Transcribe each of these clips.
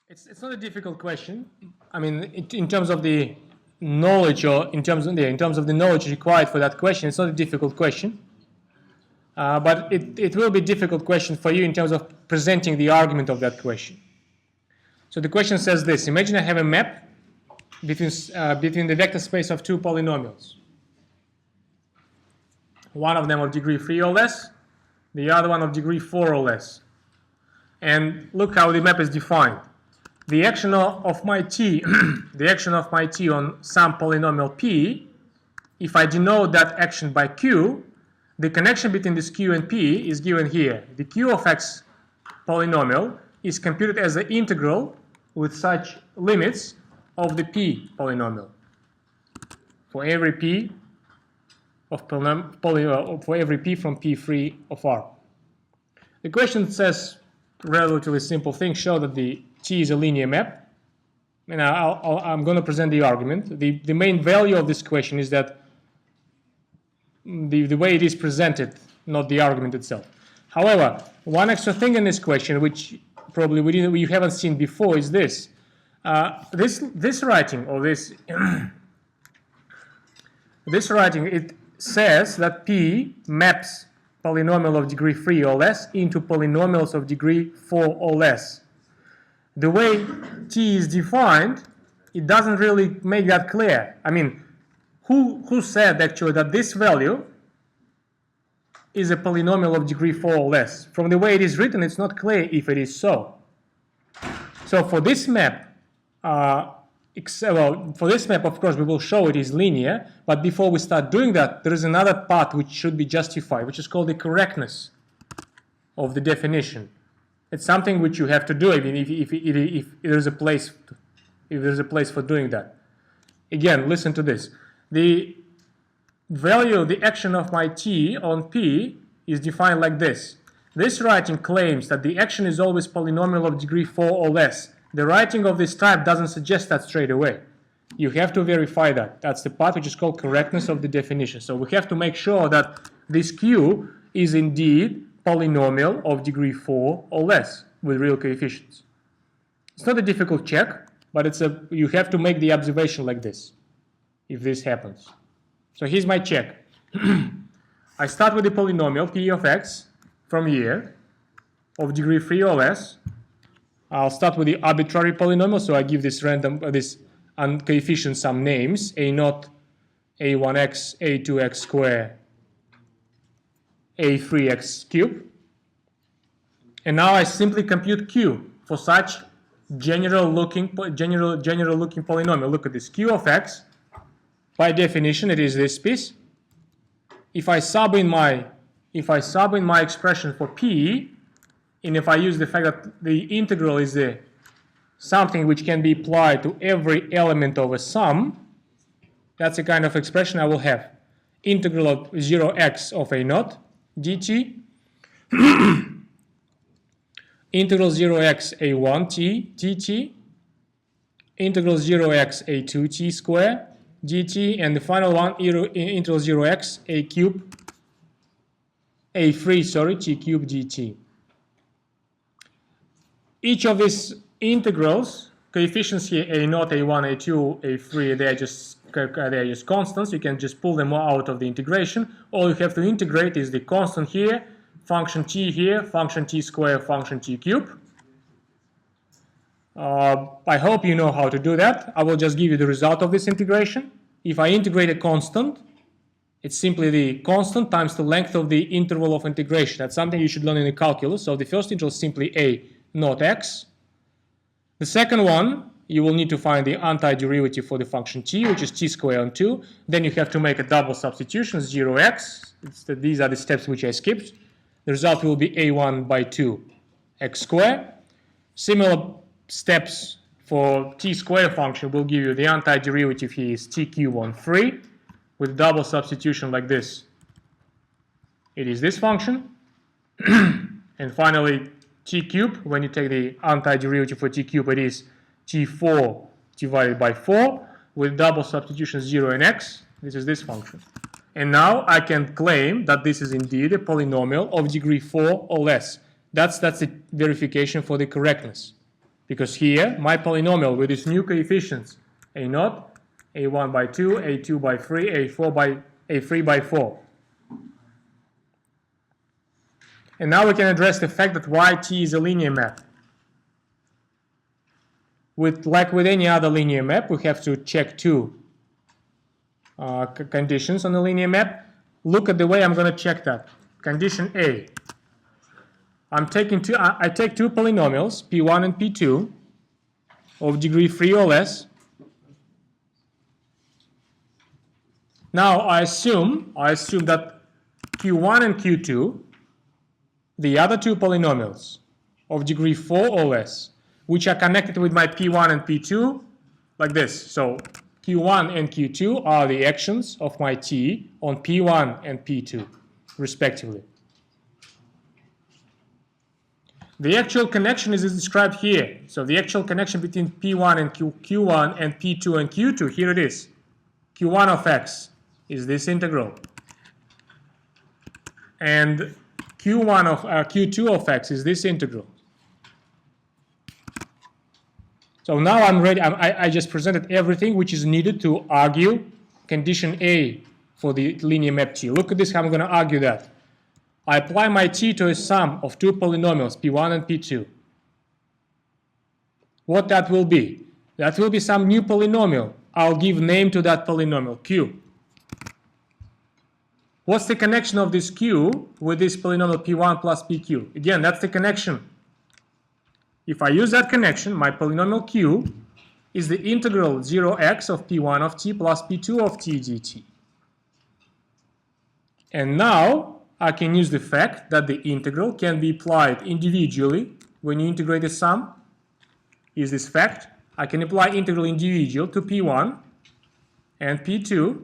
It's not a difficult question. I mean, in terms of the knowledge, or in terms of the knowledge required for that question, it's not a difficult question. But it will be a difficult question for you in terms of presenting the argument of that question. So the question says this: imagine I have a map between the vector space of two polynomials. One of them of degree 3 or less, the other one of degree 4 or less. And look how the map is defined. The action of my t, the action of my t on some polynomial p, if I denote that action by q, the connection between this q and p is given here. The q of x polynomial is computed as the integral with such limits of the p polynomial for every p of for every p from p3 of r. The question says relatively simple thing: show that the T is a linear map. And I'm going to present the argument. The main value of this question is that the way it is presented, not the argument itself. However, one extra thing in this question, which probably you haven't seen before, is this. This writing, or this this writing, it says that P maps polynomial of degree 3 or less into polynomials of degree 4 or less. The way T is defined, it doesn't really make that clear. I mean, who said actually that this value is a polynomial of degree 4 or less? From the way it is written, it's not clear if it is so. So for this map, of course, we will show it is linear, but before we start doing that, there is another part which should be justified, which is called the correctness of the definition. It's something which you have to do if there's a place for doing that. Again, listen to this. The value, the action of my t on p is defined like this. This writing claims that the action is always polynomial of degree 4 or less. The writing of this type doesn't suggest that straight away. You have to verify that. That's the part which is called correctness of the definition. So we have to make sure that this q is indeed polynomial of degree 4 or less with real coefficients. It's not a difficult check, but you have to make the observation like this if this happens. So here's my check. I start with the polynomial p of x from here of degree 3 or less. I'll start with the arbitrary polynomial, so I give this coefficient some names: a0, a1x, a2x squared, a3x cubed. And now I simply compute q for such general looking polynomial. Look at this: q of x, by definition it is this piece. If I sub in my expression for p, and if I use the fact that the integral is something which can be applied to every element of a sum, that's the kind of expression I will have. Integral of 0x of a0 dt, integral 0x a1 t dt, integral 0x a2 t squared dt, and the final one, integral 0x a a3 t cubed dt. Each of these integrals, coefficients here, a0, a1, a2, a3, they are just constants. You can just pull them out of the integration. All you have to integrate is the constant here, function t here, function t squared, function t cubed. I hope you know how to do that. I will just give you the result of this integration. If I integrate a constant, it's simply the constant times the length of the interval of integration. That's something you should learn in the calculus. So the first integral is simply a not x. The second one, you will need to find the antiderivative for the function t, which is t squared on 2. Then you have to make a double substitution, 0x. These are the steps which I skipped. The result will be a1 by 2 x squared. Similar steps for t squared function will give you the antiderivative here is t cubed on 3 with double substitution like this. It is this function. And finally, t cubed, when you take the antiderivative for t cubed, it is t4 divided by 4 with double substitution 0 and x. This is this function. And now I can claim that this is indeed a polynomial of degree 4 or less. That's the verification for the correctness. Because here, my polynomial with its new coefficients, a0, a1 by 2, a2 by 3, a3 by 4. And now we can address the fact that yt is a linear map. Like with any other linear map, we have to check two conditions on the linear map. Look at the way I'm going to check that. Condition A. I take two polynomials, p1 and p2, of degree 3 or less. Now I assume that q1 and q2, the other two polynomials of degree 4 or less, which are connected with my p1 and p2 like this. So q1 and q2 are the actions of my t on p1 and p2, respectively. The actual connection is described here. So the actual connection between p1 and q1 and p2 and q2, here it is. q1 of x is this integral. And q2 of x is this integral. So now I'm ready. I just presented everything which is needed to argue condition A for the linear map T. Look at this, how I'm going to argue that. I apply my T to a sum of two polynomials, P1 and P2. What that will be? That will be some new polynomial. I'll give name to that polynomial, Q. What's the connection of this Q with this polynomial P1 plus PQ? Again, that's the connection. If I use that connection, my polynomial Q is the integral 0x of P1 of t plus P2 of t dt. And now I can use the fact that the integral can be applied individually when you integrate a sum. Is this fact? I can apply integral individual to P1 and P2.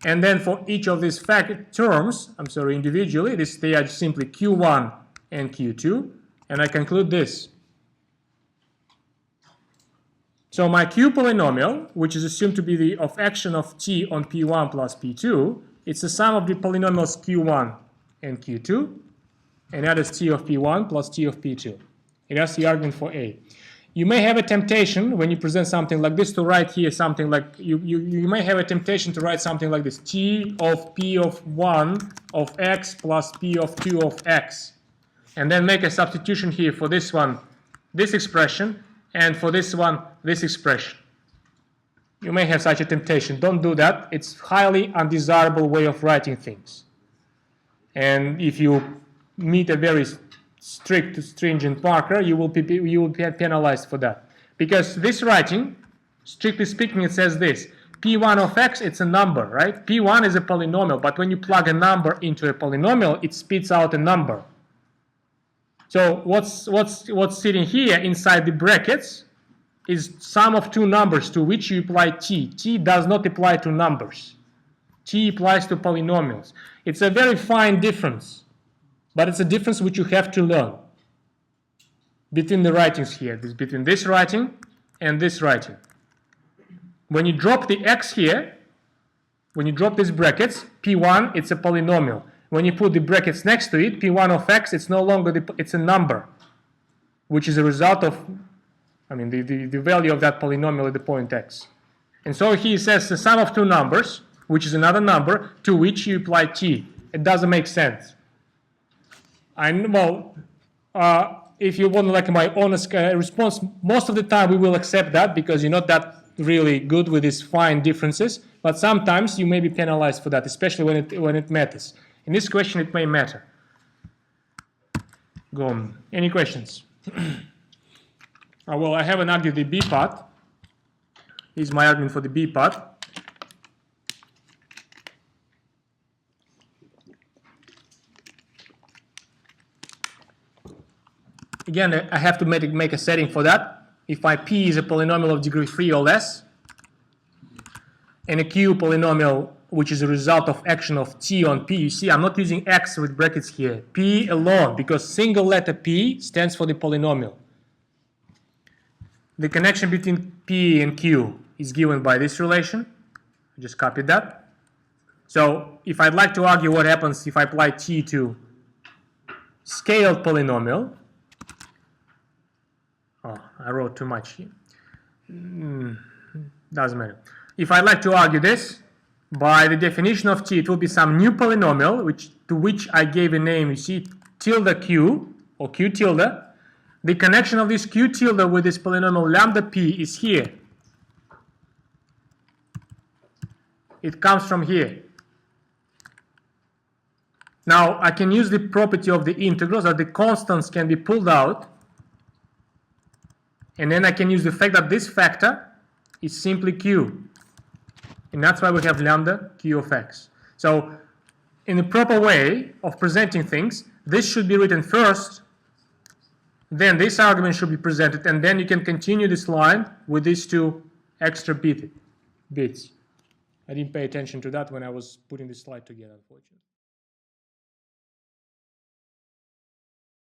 And then for each of these terms, individually, they are simply Q1 and Q2. And I conclude this. So my Q polynomial, which is assumed to be the of action of t on P1 plus P2, it's the sum of the polynomials Q1 and Q2, and that is t of P1 plus t of P2. And that's the argument for A. You may have a temptation when you present something like this to write here something like, you may have a temptation to write something like this, t of P of 1 of x plus P of 2 of x. And then make a substitution here for this one, this expression, and for this one, this expression. You may have such a temptation. Don't do that. It's highly undesirable way of writing things. And if you meet a very strict, stringent marker, you will be penalized for that. Because this writing, strictly speaking, it says this. P1 of x, it's a number, right? P1 is a polynomial, but when you plug a number into a polynomial, it spits out a number. So what's sitting here inside the brackets is sum of two numbers to which you apply t. T does not apply to numbers. T applies to polynomials. It's a very fine difference, but it's a difference which you have to learn between the writings here, between this writing and this writing. When you drop the x here, when you drop these brackets, P1, it's a polynomial. When you put the brackets next to it, P1 of x, it's no longer, it's a number, which is a result of, the value of that polynomial at the point x. And so he says the sum of two numbers, which is another number, to which you apply t. It doesn't make sense. If you want like my honest response, most of the time we will accept that because you're not that really good with these fine differences, but sometimes you may be penalized for that, especially when it matters. In this question, it may matter. Go on. Any questions? Well, I haven't argued the B part. Here's my argument for the B part. Again, I have to make a setting for that. If my P is a polynomial of degree 3 or less, and a Q polynomial which is a result of action of t on p. You see, I'm not using x with brackets here. P alone, because single letter p stands for the polynomial. The connection between p and q is given by this relation. I just copied that. So if I'd like to argue what happens if I apply t to scaled polynomial, Oh, I wrote too much here. Doesn't matter. If I'd like to argue this, by the definition of t, it will be some new polynomial to which I gave a name, you see, tilde q, or q tilde. The connection of this q tilde with this polynomial lambda p is here. It comes from here. Now, I can use the property of the integrals, that the constants can be pulled out, and then I can use the fact that this factor is simply q. And that's why we have lambda q of x. So, in the proper way of presenting things, this should be written first, then this argument should be presented, and then you can continue this line with these two extra bits. I didn't pay attention to that when I was putting this slide together, unfortunately.